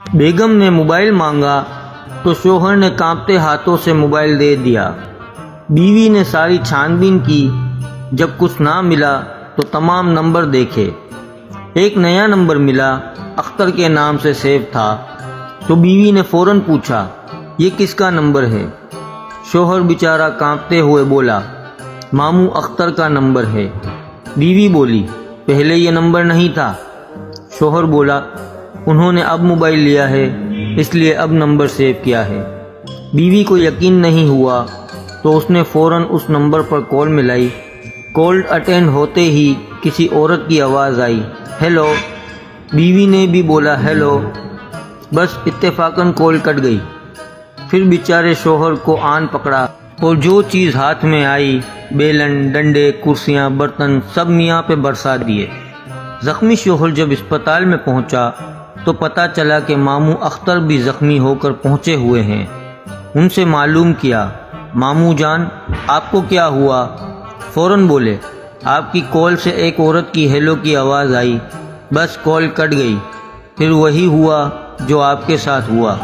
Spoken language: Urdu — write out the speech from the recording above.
بیگم نے موبائل مانگا تو شوہر نے کانپتے ہاتھوں سے موبائل دے دیا۔ بیوی نے ساری چھان بین کی، جب کچھ نہ ملا تو تمام نمبر دیکھے۔ ایک نیا نمبر ملا، اختر کے نام سے سیو تھا، تو بیوی نے فوراً پوچھا یہ کس کا نمبر ہے؟ شوہر بیچارہ کانپتے ہوئے بولا ماموں اختر کا نمبر ہے۔ بیوی بولی پہلے یہ نمبر نہیں تھا؟ شوہر بولا انہوں نے اب موبائل لیا ہے اس لیے اب نمبر سیو کیا ہے۔ بیوی کو یقین نہیں ہوا تو اس نے فوراً اس نمبر پر کال ملائی۔ کال اٹینڈ ہوتے ہی کسی عورت کی آواز آئی، ہیلو۔ بیوی نے بھی بولا ہیلو، بس اتفاقاً کال کٹ گئی۔ پھر بیچارے شوہر کو آن پکڑا اور جو چیز ہاتھ میں آئی، بیلن، ڈنڈے، کرسیاں، برتن، سب میاں پہ برسا دیے۔ زخمی شوہر جب اسپتال میں پہنچا تو پتہ چلا کہ ماموں اختر بھی زخمی ہو کر پہنچے ہوئے ہیں۔ ان سے معلوم کیا ماموں جان آپ کو کیا ہوا؟ فوراً بولے آپ کی کال سے ایک عورت کی ہیلو کی آواز آئی، بس کال کٹ گئی، پھر وہی ہوا جو آپ کے ساتھ ہوا۔